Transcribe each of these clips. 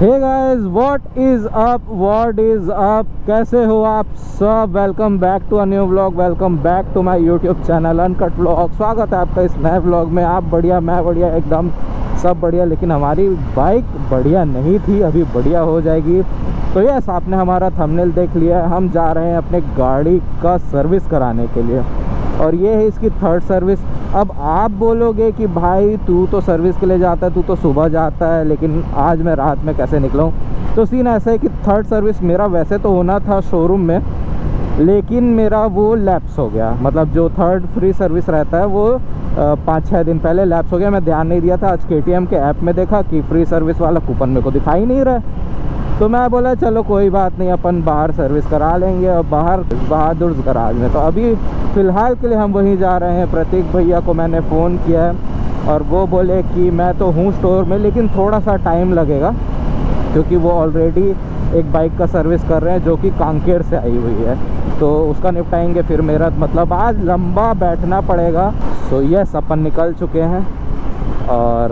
Hey guys, what is up, कैसे हो आप सब। Welcome back to a new vlog, welcome back to my YouTube channel uncut vlog. स्वागत है आपका इस नए व्लॉग में। आप बढ़िया, मैं बढ़िया, एकदम सब बढ़िया। लेकिन हमारी बाइक बढ़िया नहीं थी, अभी बढ़िया हो जाएगी। तो यस, आपने हमारा थंबनेल देख लिया है। हम जा रहे हैं अपने गाड़ी का सर्विस कराने के लिए और ये है इसकी थर्ड सर्विस। अब आप बोलोगे कि भाई तू तो सर्विस के लिए जाता है, तू तो सुबह जाता है, लेकिन आज मैं रात में कैसे निकलूँ। तो सीन ऐसा है कि थर्ड सर्विस मेरा वैसे तो होना था शोरूम में, लेकिन मेरा वो लैप्स हो गया। मतलब जो थर्ड फ्री सर्विस रहता है वो 5-6 दिन पहले लैप्स हो गया। मैं ध्यान नहीं दिया था। आज KTM के ऐप में देखा कि फ्री सर्विस वाला कूपन मेरे को दिखाई नहीं रहा। तो मैं बोला चलो कोई बात नहीं, अपन बाहर सर्विस करा लेंगे और बाहर बहादुर गराज में। तो अभी फ़िलहाल के लिए हम वहीं जा रहे हैं। प्रतीक भैया को मैंने फ़ोन किया है और वो बोले कि मैं तो हूँ स्टोर में, लेकिन थोड़ा सा टाइम लगेगा क्योंकि वो ऑलरेडी एक बाइक का सर्विस कर रहे हैं जो कि कांकेर से आई हुई है। तो उसका निपटाएंगे, फिर मेरा मतलब आज लंबा बैठना पड़ेगा। सो यस, अपन निकल चुके हैं और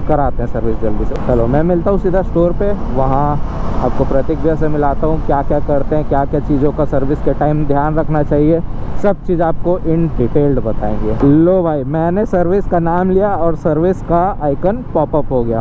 कराते हैं सर्विस जल्दी से। चलो मैं मिलता हूँ सीधा स्टोर पे, वहाँ आपको प्रतीक भैया से मिलाता हूँ। क्या क्या करते हैं, क्या क्या चीज़ों का सर्विस के टाइम ध्यान रखना चाहिए, सब चीज़ आपको इन डिटेल्ड बताएंगे। लो भाई, मैंने सर्विस का नाम लिया और सर्विस का आइकन पॉपअप हो गया।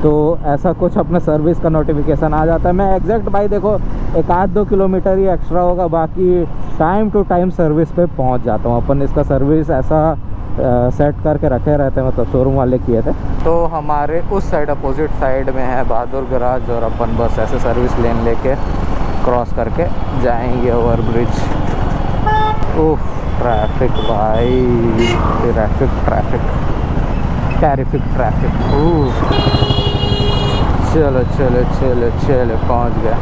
तो ऐसा कुछ अपने सर्विस का नोटिफिकेशन आ जाता है। मैं एग्जैक्ट भाई देखो 1-2 किलोमीटर ही एक्स्ट्रा होगा, बाकी टाइम टू टाइम सर्विस पे पहुंच जाता हूं। अपन इसका सर्विस ऐसा सेट करके रखे रहते हैं, मतलब शोरूम वाले किए थे। तो हमारे उस साइड अपोजिट साइड में है बहादुर गराज और अपन बस ऐसे सर्विस लेन लेके क्रॉस करके जाएंगे ओवर ब्रिज। ओह ट्रैफिक भाई, ट्रैफिक चलो चलो चलो चलो पहुंच गए।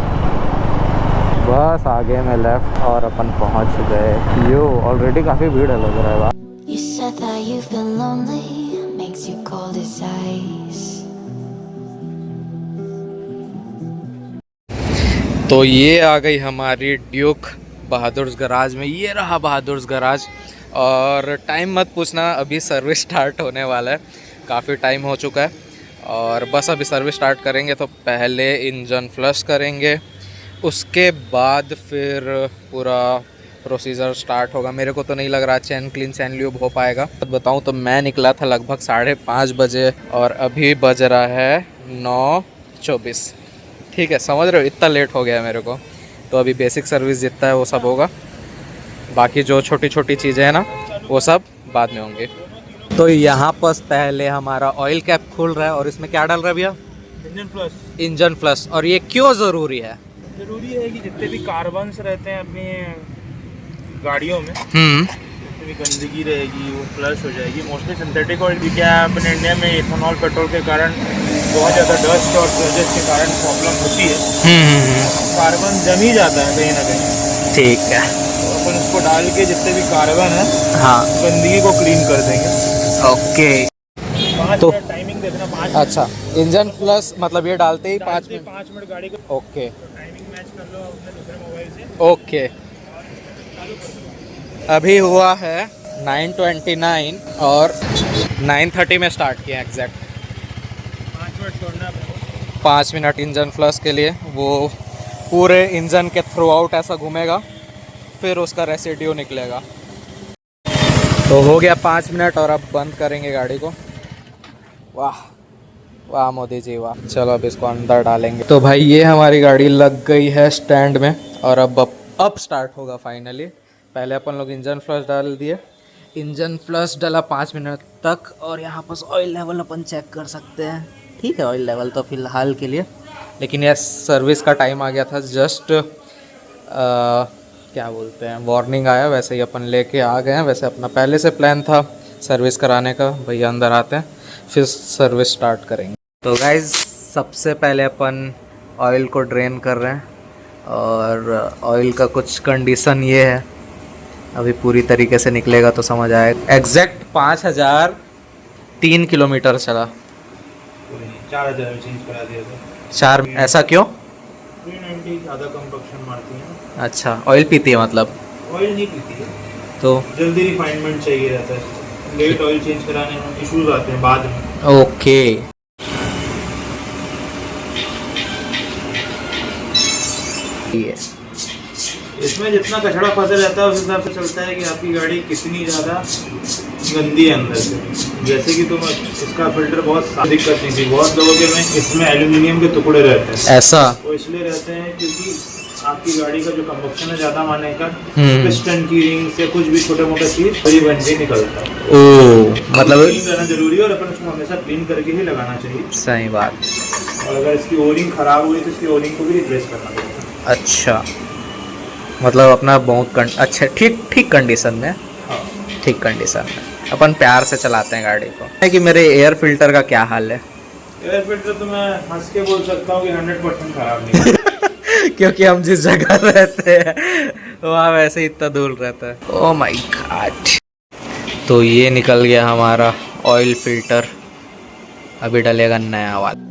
बस आगे में लेफ्ट और अपन पहुंच गए। यो ऑलरेडी काफ़ी भीड़ है लग रहा है। You said that you've been lonely, makes you cold as ice. तो ये आ गई हमारी ड्यूक बहादुर्स गराज में। ये रहा बहादुर्स गराज। और टाइम मत पूछना, अभी सर्विस स्टार्ट होने वाला है। काफ़ी टाइम हो चुका है और बस अभी सर्विस स्टार्ट करेंगे। तो पहले इंजन फ्लश करेंगे, उसके बाद फिर पूरा प्रोसीजर स्टार्ट होगा। मेरे को तो नहीं लग रहा चैन क्लीन चैन ल्यूब हो पाएगा। बताऊँ तो मैं निकला था लगभग 5:30 बजे और अभी बज रहा है 9:24। ठीक है, समझ रहे हो, इतना लेट हो गया मेरे को। तो अभी बेसिक सर्विस जितना है वो सब होगा, बाकी जो छोटी छोटी चीज़ें हैं ना वो सब बाद में होंगे। तो यहाँ पर पहले हमारा ऑयल कैप खुल रहा है और इसमें क्या डाल रहा है भैया? Engine flush. और ये क्यों ज़रूरी है? ज़रूरी है कि जितने भी कार्बन्स रहते हैं अपनी गाड़ियों में, जितनी भी गंदगी रहेगी वो फ्लश हो जाएगी। मोस्टली सिंथेटिक ऑयल भी क्या है, अपने इंडिया में इथेनॉल पेट्रोल के कारण बहुत ज़्यादा डस्ट और सर्जेस के कारण प्रॉब्लम होती है। कार्बन जम ही जाता है कहीं ना कहीं। ठीक है, तो अपन उसको डाल के जितने भी कार्बन है, हाँ, गंदगी को क्लीन कर देंगे। ओके। 5 तो मिनट टाइमिंग देखना, 5 अच्छा, इंजन प्लस मतलब ये डालते ही 5 मिनट। 5 मिनट गाड़ी को ओके टाइमिंग मैच कर लो अपने दूसरे मोबाइल से। ओके। अभी हुआ है 9:29 और 9:30 में स्टार्ट किया एग्जैक्ट। 5 मिनट छोड़ना है। 5 मिनट इंजन फ्लश के लिए, वो पूरे इंजन के थ्रू आउट ऐसा घूमेगा, फिर उसका रेसिड्यू निकलेगा। तो हो गया 5 मिनट और अब बंद करेंगे गाड़ी को। वाह वाह मोदी जी वाह। चलो अब इसको अंदर डालेंगे। तो भाई ये हमारी गाड़ी लग गई है स्टैंड में और अब स्टार्ट होगा फाइनली। पहले अपन लोग इंजन फ्लश डाल दिए, इंजन फ्लश डाला 5 मिनट तक और यहाँ पर ऑयल लेवल अपन चेक कर सकते हैं। ठीक है, ऑयल लेवल तो फ़िलहाल के लिए, लेकिन यह सर्विस का टाइम आ गया था। जस्ट क्या बोलते हैं, वार्निंग आया, वैसे ही अपन लेके आ गए हैं। वैसे अपना पहले से प्लान था सर्विस कराने का। भैया अंदर आते हैं फिर सर्विस स्टार्ट करेंगे। तो गाइज़ सबसे पहले अपन ऑयल को ड्रेन कर रहे हैं और ऑयल का कुछ कंडीशन ये है, अभी पूरी तरीके से निकलेगा तो समझ आएगा। एग्जैक्ट 5003 किलोमीटर चला। 4000 चेंज करा दिया था। 4, ऐसा क्यों? 390 ज़्यादा कंबक्शन मारती है। अच्छा, ऑयल पीती है मतलब? ऑयल नहीं पीती है, तो जल्दी रिफाइनमेंट चाहिए रहता है। लेट ऑयल चेंज कराने में इश्यूज आते हैं बाद में। ओके। ये इसमें जितना कचरा फंसा रहता है उस हिसाब से चलता है कि आपकी गाड़ी कितनी ज़्यादा गंदी है अंदर से। जैसे कि तुम इसका फिल्टर बहुत दिक्कत नहीं थी, बहुत लोगों के में इसमें एल्यूमिनियम के टुकड़े रहते हैं। ऐसा वो इसलिए रहते हैं क्योंकि आपकी गाड़ी का जो कंबक्शन है ज़्यादा मारने का, पिस्टन की रिंग से कुछ भी छोटे मोटे चीज़ बड़ी बन के निकलता है। ओ मतलब क्लीन करना जरूरी है और अपन उसको हमेशा क्लीन करके ही लगाना चाहिए। सही बात। और अगर इसकी ओरिंग ख़राब हुई तो इसकी ओरिंग को भी रिप्लेस करना पड़ेगा। अच्छा मतलब अपना बहुत अच्छा ठीक कंडीशन में, ठीक कंडीशन में अपन प्यार से चलाते हैं गाड़ी को। है कि मेरे एयर फिल्टर का क्या हाल है? एयर फिल्टर तो मैं हंस के बोल सकता हूँ कि 100% खराब नहीं है। क्योंकि हम जिस जगह रहते हैं वहाँ वैसे ही इतना दूर रहता है। Oh my God. तो ये निकल गया हमारा ऑयल फिल्टर, अभी डलेगा नया वाला।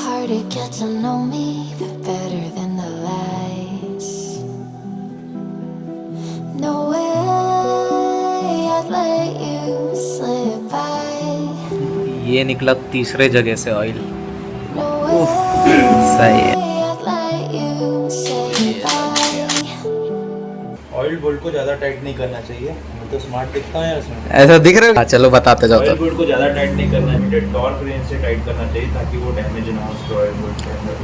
Hard to get to know me, but better than the lies. No way I'd let you slip by. ये निकला तीसरे जगह से ऑयल। No way सही है। I'd let you say bye. Oil bolt को ज़्यादा टाइट नहीं करना चाहिए। मैं तो स्मार्ट दिखता हूँ यार इसमें। ऐसा दिख रहा है? हाँ, चलो बताते जाओ। ऑयल बोल्ट को ज़्यादा टाइट नहीं करना चाहिए, टॉर्क रेंज से टाइट करना चाहिए ताकि वो डैमेज ना हो उसके ऑयल बोल्ट के अंदर।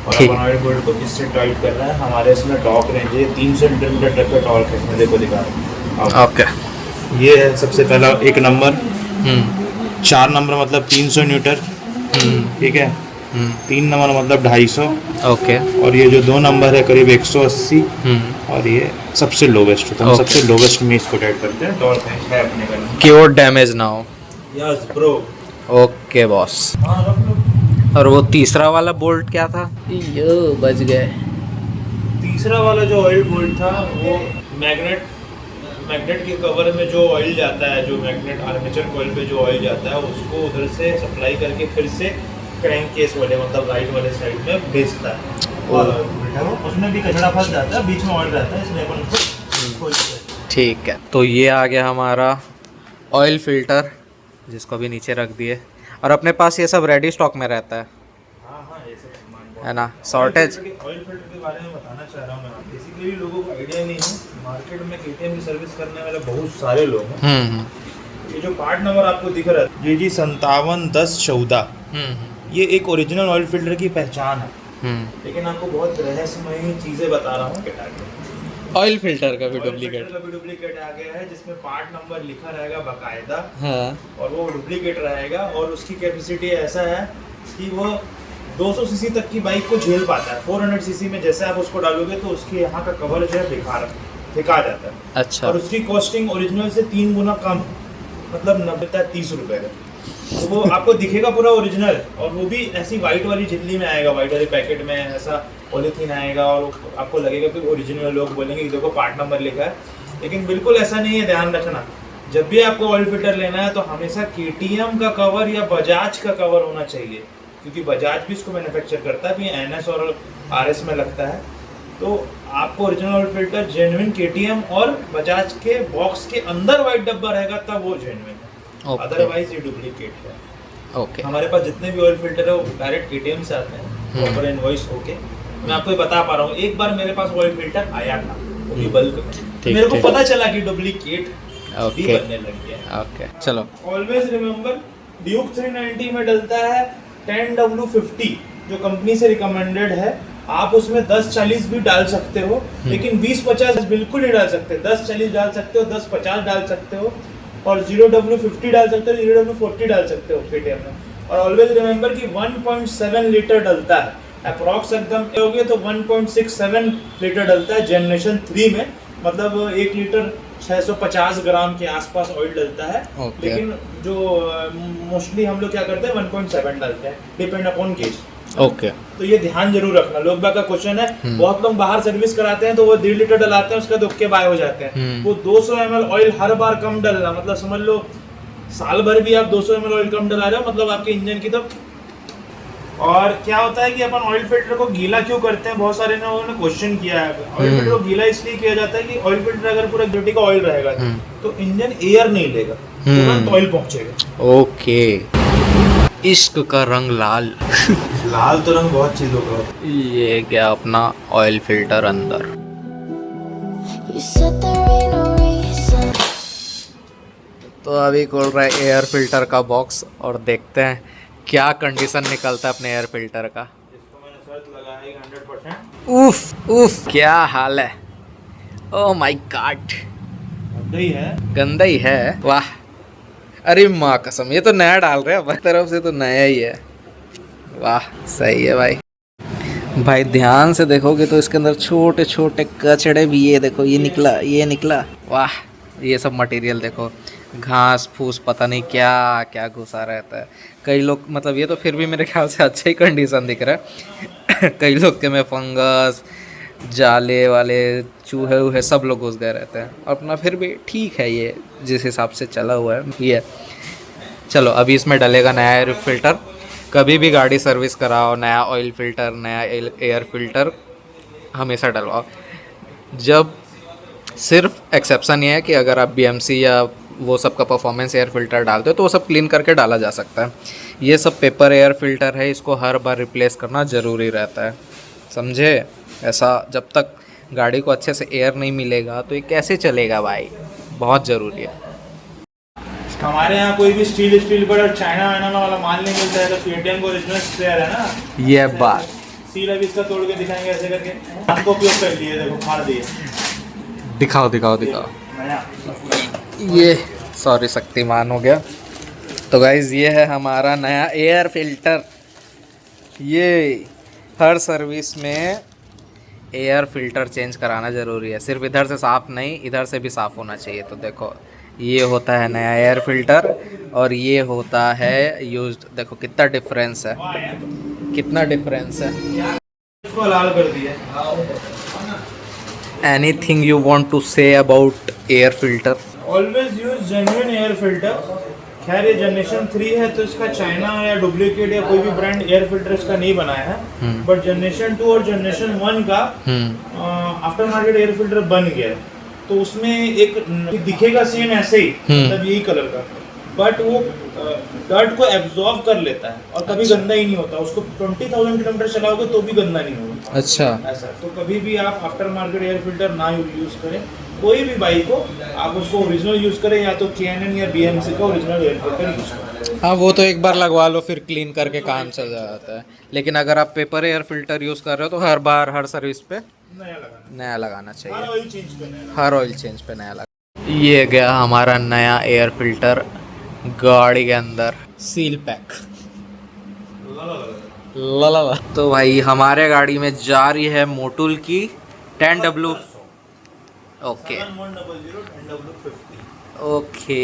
और अपन ऑयल बोल्ट को किससे टाइट कर रहे हैं? हमारे इसमें टॉर्क रेंज है 300 न्यूटन तक का टॉर्क है इसमें, देखो दिखा रहा हूँ। ओके ये है सबसे पहला 1 नंबर, 4 नंबर मतलब 300 न्यूटन, ठीक है। 3 नंबर मतलब 250, ओके। और ये जो 2 नंबर है करीब 180, और ये सबसे लोवेस्ट, तो हम सबसे लोवेस्ट में इसको टाइट करते हैं। टॉर्क रेंज है अपने घर में कि वो डैमेज ना हो। Yes bro. Okay boss. हाँ रख लो। और वो तीसरा वाला बोल्ट क्या था? यो बच गए। तीसरा वाला जो ऑयल बोल्ट था वो मैग्नेट के कवर में जो ऑयल जाता है, जो मैग्नेट आर्मेचर कॉइल पे जो ऑयल जाता है उसको उधर से सप्लाई करके फिर से क्रैंक केस वाले मतलब राइट वाले साइड में भेजता है। और उसमें भी कचरा फंस जाता है, बीच में ऑयल रहता है, इसलिए अपन उसको खोलते हैं। ठीक है, तो ये आ गया हमारा ऑयल फिल्टर, जिसको भी नीचे रख दिए। और अपने पास ये सब रेडी स्टॉक में रहता है, हाँ ये सब सामान है ना? शॉर्टेज ऑयल फिल्टर के बारे में बताना चाह रहा हूँ मैं। बेसिकली लोगों को आइडिया नहीं है, मार्केट में केटीएम की सर्विस करने वाले बहुत सारे लोग हैं। ये जो पार्ट नंबर आपको दिख रहा है जी 571014, ये एक ओरिजिनल ऑयल फिल्टर की पहचान है। लेकिन आपको बहुत रहस्यमयी चीज़ें बता रहा हूँ। ऑयल फिल्टर का भी डुप्लीकेट आ गया है जिसमें पार्ट नंबर लिखा रहेगा बाकायदा। हाँ। और वो डुप्लीकेट रहेगा और उसकी कैपेसिटी ऐसा है कि वो 200 सीसी तक की बाइक को झेल पाता है। 400 सीसी में जैसे आप उसको डालोगे तो उसके यहाँ का कवर जो है फेंका जाता है। अच्छा। और उसकी कॉस्टिंग ओरिजिनल से 3 गुना कम, मतलब 90-30 रुपए का। तो वो आपको दिखेगा पूरा ओरिजिनल, और वो भी ऐसी वाइट वाली झिल्ली में आएगा, वाइट वाले पैकेट में ऐसा पॉलीथीन आएगा, और आपको लगेगा कि ओरिजिनल। लोग बोलेंगे कि देखो पार्ट नंबर लिखा है, लेकिन बिल्कुल ऐसा नहीं है। ध्यान रखना, जब भी आपको ऑयल फिल्टर लेना है तो हमेशा केटीएम का कवर या बजाज का कवर होना चाहिए, क्योंकि बजाज भी इसको मैन्युफैक्चर करता है, तो एनएस और आरएस में लगता है। तो आपको original oil filter genuine KTM और बजाज के बॉक्स के अंदर वाइट डब्बा रहेगा तब वो जेन्युइन है, अदरवाइज ये डुप्लीकेट है। ओके। हमारे पास जितने भी ऑयल फिल्टर है वो डायरेक्ट केटीएम से आते हैं, प्रॉपर इनवॉइस होके। मैं आपको बता पा रहा हूँ, एक बार मेरे पास ऑयल फिल्टर आया था, वो भी बल्क में, मेरे को पता चला कि डुप्लीकेट भी बनने लग गया। ओके चलो। ऑलवेज रिमेंबर, ड्यूक 390 में डलता है 10W50 जो कंपनी से रिकमेंडेड है। आप उसमें 10-40 भी डाल सकते हो, लेकिन 20-50 बिल्कुल नहीं डाल सकते। 10-40 डाल सकते हो, 10-50 डाल सकते हो, और 0W50 डाल सकते हो, 0W40 डाल सकते हो केटीएम में। और ऑलवेज रिमेंबर कि 1.7 लीटर डलता है अप्रॉक्स, एकदम होगे तो 1.67 लीटर डलता है जनरेशन 3 में, मतलब 1 लीटर 650 ग्राम के आसपास ऑयल डलता है। लेकिन जो मोस्टली हम लोग क्या करते हैं 1.7 डालते हैं, डिपेंड अपॉन गेज। ओके। तो ये ध्यान जरूर रखना। लोग बाग का क्वेश्चन है, बहुत लोग बाहर सर्विस कराते हैं तो वो 1.5 लीटर डलाते हैं, उसका दुक्के बाय हो जाते हैं। वो 200 ml ऑयल हर बार कम डलना, मतलब समझ लो साल भर भी आप 200 ml ऑयल कम डला रहे हो, मतलब आपके इंजन की तो। और क्या होता है कि अपन ऑयल फिल्टर को गीला क्यों करते हैं, बहुत सारे लोगों ने क्वेश्चन किया है। ऑयल फिल्टर को गीला इसलिए किया जाता है कि ऑयल फिल्टर अगर पूरा ड्यूटी का ऑयल रहेगा तो इंजन एयर नहीं लेगा, तुरंत ऑयल पहुंचेगा। ओके। इश्क का रंग लाल। लाल तो रंग बहुत चीज़ों का होता है। ये गया अपना ऑयल फिल्टर अंदर। You said there ain't no reason. तो अभी खोल रहा है एयर फिल्टर का बॉक्स और देखते हैं क्या कंडीशन निकलता है अपने एयर फिल्टर का। इसको मैंने शर्त लगाई 100%। उफ उफ, क्या हाल है। ओ माय गॉड, गंदा ही है। गंदा ही है। वाह, अरे माँ कसम, ये तो नया डाल रहे हैं अपनी तरफ से, तो नया ही है। वाह, सही है भाई। भाई ध्यान से देखोगे तो इसके अंदर छोटे छोटे कचड़े भी, ये देखो, ये निकला, ये निकला। वाह, ये सब मटेरियल देखो, घास फूस पता नहीं क्या क्या घुसा रहता है। कई लोग, मतलब ये तो फिर भी मेरे ख्याल से अच्छा ही कंडीशन दिख रहा है। कई लोग के में फंगस, जाले वाले, चूहे वूहे सब लोग घुस गए रहते हैं। अपना फिर भी ठीक है, ये जिस हिसाब से चला हुआ है ये। चलो अभी इसमें डलेगा नया एयर फिल्टर। कभी भी गाड़ी सर्विस कराओ, नया ऑयल फिल्टर, नया एयर फिल्टर हमेशा डलवाओ। जब सिर्फ एक्सेप्शन ये है कि अगर आप BMC या वो सब का परफॉर्मेंस एयर फिल्टर डालते हो तो वो सब क्लीन करके डाला जा सकता है। ये सब पेपर एयर फिल्टर है, इसको हर बार रिप्लेस करना ज़रूरी रहता है, समझे। ऐसा जब तक गाड़ी को अच्छे से एयर नहीं मिलेगा तो ये कैसे चलेगा भाई, बहुत ज़रूरी है। हमारे यहाँ कोई भी स्टील पर चाइना वाइना वाला माल नहीं मिलता है, तो KTM को ओरिजिनल स्पेयर है ना, ये बात। सील अभी इसका तोड़ के दिखाएंगे ऐसे करके। हमको उपयोग कर लिए, देखो फाड़ दिए। दिखाओ दिखाओ दिखाओ। नया। ये सॉरी शक्तिमान हो गया। तो गाइज़ ये है हमारा नया एयर फिल्टर। ये हर सर्विस में एयर फिल्टर चेंज कराना ज़रूरी है, सिर्फ इधर से साफ़ नहीं, इधर से भी साफ़ होना चाहिए। तो देखो ये होता है नया एयर फिल्टर और ये होता है यूज्ड। देखो कितना डिफरेंस है, कितना डिफरेंस है। इसको लाल कर दिया। Anything you want to say about air filter? Always use genuine air filter. खैर ये जनरेशन 3 है तो इसका चाइना या डुप्लीकेट या कोई भी ब्रांड एयर फिल्टर इसका नहीं बनाया है। बट जनरेशन 2 और जनरेशन 1 का आफ्टर मार्केट एयर फिल्टर बन गया, तो उसमें एक दिखेगा सेम ऐसे ही, मतलब यही कलर का, बट वो डर्ट को एब्जॉर्ब कर लेता है और कभी गंदा ही नहीं होता। उसको 20,000 किलोमीटर चलाओगे तो भी गंदा नहीं होगा। अच्छा, ऐसा तो कभी भी आप आफ्टर मार्केट एयर फिल्टर ना यूज करें। कोई भी बाइक हो आप उसको ओरिजिनल यूज करें, या तो K&N या BMC का ओरिजिनल एयर फिल्टर यूज करें। हाँ वो तो एक बार लगवा लो फिर क्लीन करके काम चल जाता है। लेकिन अगर आप पेपर एयर फिल्टर यूज़ कर रहे हो तो हर बार हर सर्विस पे नया लगाना चाहिए। हर ऑयल चेंज करना है। हर ऑयल चेंज पे नया लगा। ये गया हमारा नया एयर फिल्टर गाड़ी के अंदर, सील पैक। ला। तो भाई हमारे गाड़ी में जा रही है मोटुल की 10W। Okay 7100 10W50। Okay,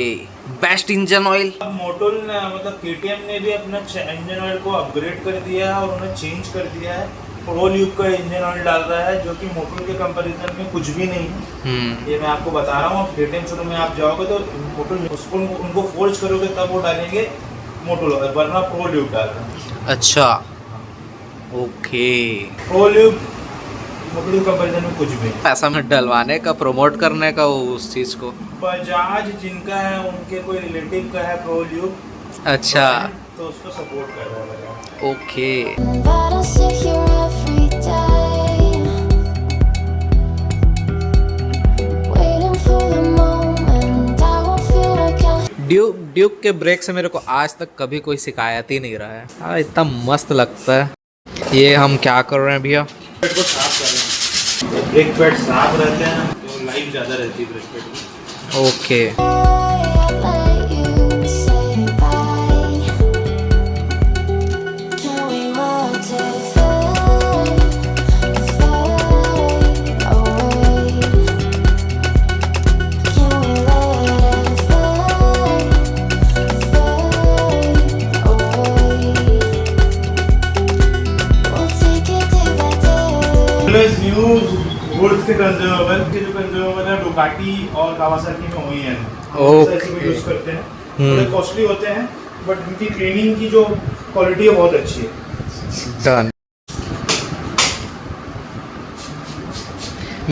best engine oil. अब मोटोल ने, मतलब KTM ने भी अपना इंजन ऑयल को अपग्रेड कर दिया है और उन्हें चेंज कर दिया है। प्रो ल्यूब का इंजन ऑयल डाल रहा है, जो कि मोटोल के कंपैरिजन में कुछ भी नहीं है। ये मैं आपको बता रहा हूँ। KTM शोरूम में आप जाओगे तो मोटोल उसको उनको फोर्स करोगे तब वो डालेंगे मोटोल, वरना प्रो ल्यूब डाल रहे हैं। अच्छा ओके, प्रो ल्यूब मोटोल कंपैरिजन में कुछ भी नहीं। पैसा में डलवाने का, प्रमोट करने का उस चीज़ को। बजाज जिनका है, उनके कोई रिलेटिव का है प्रो ल्यूब, अच्छा तो उसको सपोर्ट कर रहा है। Okay. But I sit here every day, waiting for the moment I won't feel like I Duke के ब्रेक से मेरे को आज तक कभी कोई शिकायत ही नहीं रहा है। हाँ इतना मस्त लगता है। ये हम क्या कर रहे हैं भैया? ब्रेक को साफ कर रहे हैं। ब्रेक पैड साफ रहते हैं तो लाइफ ज़्यादा रहती है ब्रेक पैड की। Okay, let you say bye. Can we watch it fade, fade away? Can we let it fade, fade away? We'll take it day by day. Always use woods के consumable के जो consumable है Ducati और Kawasaki में वही है। Okay. Use करते हैं, थोड़े कॉस्टली होते हैं बट इनकी क्लीनिंग की जो क्वालिटी है बहुत अच्छी है। डन।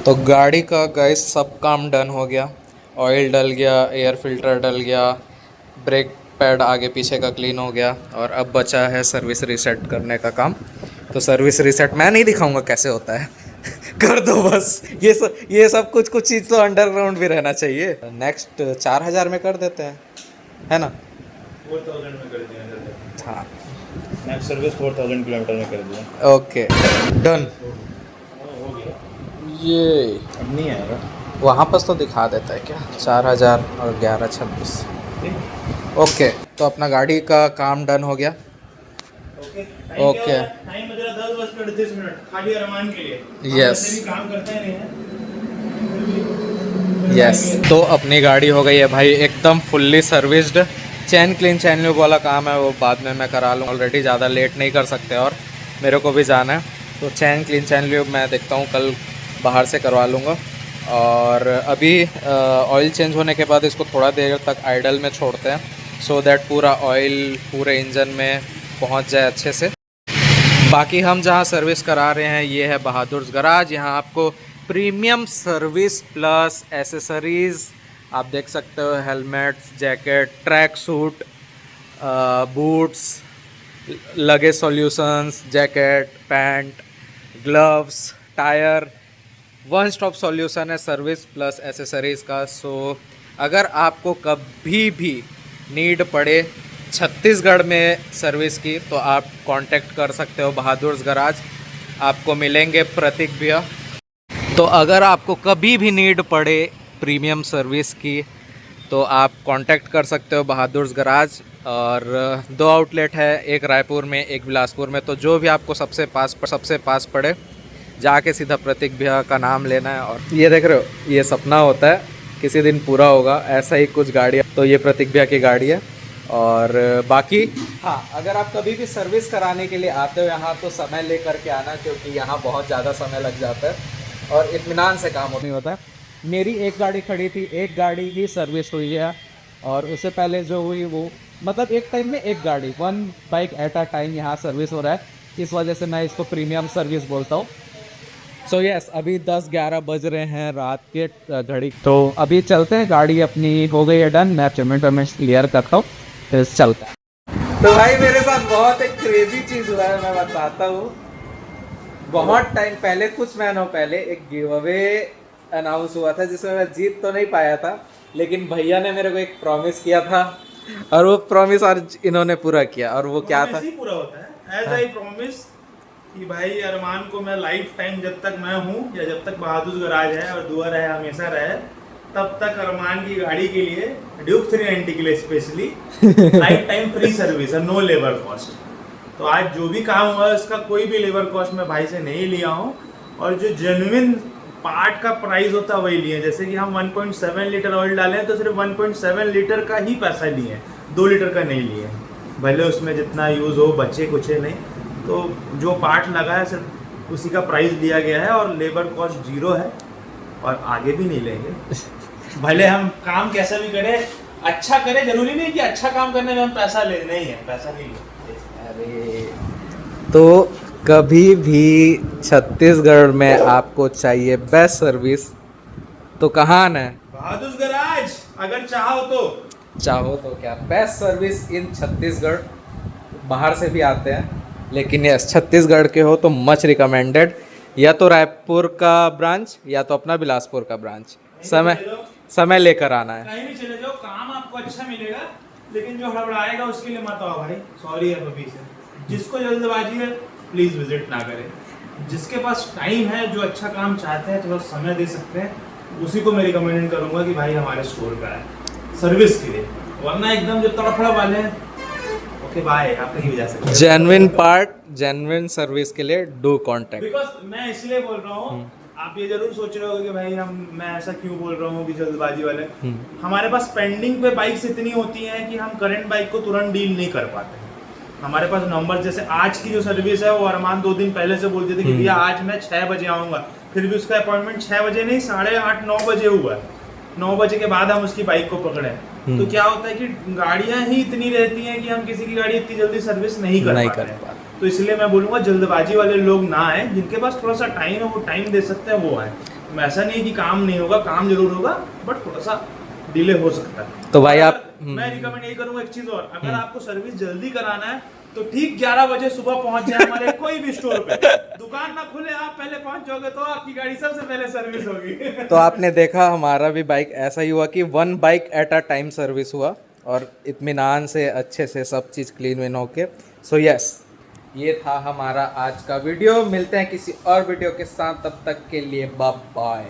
तो गाड़ी का गाइस सब काम डन हो गया। ऑयल डल गया, एयर फिल्टर डल गया, ब्रेक पैड आगे पीछे का क्लीन हो गया और अब बचा है सर्विस रीसेट करने का काम। तो सर्विस रीसेट मैं नहीं दिखाऊंगा कैसे होता है कर दो बस। ये सब कुछ चीज़ तो अंडरग्राउंड भी रहना चाहिए। नेक्स्ट 4000 में कर देते हैं, है ना? 4000 में कर दिया। हाँ नेक्स्ट सर्विस 4000 किलोमीटर में कर दिया। Okay done. हो गया। ये अब नहीं आएगा वहाँ पर तो दिखा देता है क्या 4000 और 1126। ओके तो अपना गाड़ी का काम डन हो गया। ओके टाइम बज रहा 10:38 खाली अरमान के लिए। Yes. वैसे भी काम करते नहीं हैं। यस तो अपनी गाड़ी हो गई है भाई एकदम फुल्ली सर्विस्ड। चैन क्लीन चैन ल्यूब वाला काम है वो बाद में मैं करा लूँ, ऑलरेडी ज़्यादा लेट नहीं कर सकते और मेरे को भी जाना है। तो चैन क्लीन चैन ल्यूब मैं देखता हूँ कल बाहर से करवा लूँगा। और अभी ऑयल चेंज होने के बाद इसको थोड़ा देर तक आइडल में छोड़ते हैं सो दैट पूरा ऑयल पूरे इंजन में पहुँच जाए अच्छे से। बाकी हम जहाँ सर्विस करा रहे हैं ये है बहादुर्स गराज। यहाँ आपको प्रीमियम सर्विस प्लस एसेसरीज़ आप देख सकते हो, helmets, jacket, track suit, boots, luggage solutions, jacket, pant, gloves, tyre, one stop solution है सर्विस प्लस एसेसरीज़ का। सो अगर आपको कभी भी नीड पड़े छत्तीसगढ़ में सर्विस की तो आप कांटेक्ट कर सकते हो बहादुर्स गराज। आपको मिलेंगे प्रतीक भैया। तो अगर आपको कभी भी नीड पड़े प्रीमियम सर्विस की तो आप कांटेक्ट कर सकते हो बहादुर्स गराज। और 2 आउटलेट है, एक रायपुर में एक बिलासपुर में। तो जो भी आपको सबसे पास पड़े जाके सीधा प्रतीक भैया का नाम लेना है। और ये देख रहे हो ये सपना होता है किसी दिन पूरा होगा, ऐसा ही कुछ गाड़ी है। तो ये प्रतीक भैया की गाड़ी है। और बाकी हाँ अगर आप कभी भी सर्विस कराने के लिए आते हो यहाँ तो समय ले करके आना, क्योंकि यहाँ बहुत ज़्यादा समय लग जाता है और इत्मीनान से काम नहीं होता है। मेरी एक गाड़ी खड़ी थी, एक गाड़ी की सर्विस हुई है और उससे पहले जो हुई वो मतलब एक टाइम में एक गाड़ी, 1 बाइक एट अ टाइम यहाँ सर्विस हो रहा है। इस वजह से मैं इसको प्रीमियम सर्विस बोलता हूँ। सो यस अभी 10-11 बज रहे हैं रात के घड़ी। तो अभी चलते हैं, गाड़ी अपनी हो गई है डन। मैं पेमेंट क्लियर करता हूँ फिर चलता है। तो भाई मेरे साथ बहुत एक क्रेजी चीज़ हुआ है, मैं बताता हूँ। बहुत टाइम पहले, कुछ महीनों पहले एक गिव अवे अनाउंस हुआ था जिसमें मैं जीत तो नहीं पाया था, लेकिन भैया ने मेरे को एक प्रॉमिस किया था और वो प्रॉमिस आज इन्होंने पूरा किया। और वो क्या था? पूरा होता है एज आई प्रॉमिस कि भाई अरमान को मैं लाइफ टाइम जब तक मैं हूँ या जब तक बहादुर गराज है और दुआ रहे हमेशा रहे, तब तक अरमान की गाड़ी के लिए ड्यूक 390 के लिए specially life time free service है, नो लेबर कॉस्ट। तो आज जो भी काम हुआ है उसका कोई भी लेबर कॉस्ट मैं भाई से नहीं लिया हूँ और जो जेन्युइन पार्ट का प्राइस होता है वही लिए। जैसे कि हम 1.7 लीटर ऑयल डाले हैं तो सिर्फ 1.7 लीटर का ही पैसा लिए, 2 लीटर का नहीं लिए। भले उसमें जितना यूज़ हो बचे कुछ नहीं, तो जो पार्ट लगा है सिर्फ उसी का प्राइस दिया गया है और लेबर कॉस्ट 0 है और आगे भी नहीं लेंगे। भले हम काम कैसा भी करें, अच्छा करें, जरूरी नहीं कि अच्छा काम करने में हम पैसा ले, नहीं है पैसा नहीं ले। अरे तो कभी भी छत्तीसगढ़ में आपको चाहिए बेस्ट सर्विस तो कहाँ आना है? बहादुर गराज। अगर चाहो तो क्या बेस्ट सर्विस इन छत्तीसगढ़। बाहर से भी आते हैं लेकिन यस छत्तीसगढ़ के हो तो मच रिकमेंडेड। या तो रायपुर का ब्रांच या तो अपना बिलासपुर का ब्रांच। समय लेकर आना है। कहीं भी चले जाओ काम आपको अच्छा मिलेगा, लेकिन जो हड़बड़ाएगा उसके लिए मत आओ भाई, सॉरी है अभी से। जिसको जल्दबाजी है प्लीज विजिट ना करें। जिसके पास टाइम है, जो अच्छा काम चाहते हैं, थोड़ा समय दे सकते हैं, उसी को मैं रिकमेंड करूंगा कि भाई हमारे स्टोर का है सर्विस के लिए। वरना एकदम जो तड़फड़ा वाले हैं ओके बाय, आप नहीं भी जा सकते। जेन्युइन पार्ट जेन्युइन सर्विस के लिए डू कांटेक्ट। बिकॉज मैं इसलिए बोल रहा हूँ, आप ये जरूर सोच रहे हो कि भाई मैं ऐसा क्यों बोल रहा हूँ कि जल्दबाजी वाले। हमारे पास पेंडिंग पे बाइक्स इतनी होती हैं कि हम करंट बाइक को तुरंत डील नहीं कर पाते। हमारे पास नंबर, जैसे आज की जो सर्विस है वो अरमान 2 दिन पहले से बोलते थे कि भैया आज मैं 6 बजे आऊँगा, फिर भी उसका अपॉइंटमेंट 6 बजे नहीं 8:30-9 बजे हुआ है। 9 बजे के बाद हम उसकी बाइक को पकड़े। तो क्या होता है कि गाड़ियां ही इतनी रहती हैं कि हम किसी की गाड़ी इतनी जल्दी सर्विस नहीं कर पाते। तो इसलिए मैं बोलूँगा जल्दबाजी वाले लोग ना आए, जिनके पास थोड़ा सा टाइम है वो टाइम दे सकते हैं वो आए। ऐसा नहीं कि काम नहीं होगा, काम जरूर होगा बट थोड़ा सा डिले हो सकता है। तो भाई आप मैं रिकमेंड यही करूंगा एक चीज और, अगर आपको सर्विस जल्दी कराना है तो ठीक 11 बजे सुबह पहुंच जाए हमारे कोई भी स्टोर पे। दुकान ना खुले आप पहले पहुंच जाओगे तो आपकी गाड़ी सबसे पहले सर्विस होगी। तो आपने देखा हमारा भी बाइक ऐसा ही हुआ कि 1 bike at a time service हुआ और इत्मीनान से अच्छे से सब चीज़ क्लीन विन होके। सो यस, ये था हमारा आज का वीडियो। मिलते हैं किसी और वीडियो के साथ, तब तक के लिए बाय बाय।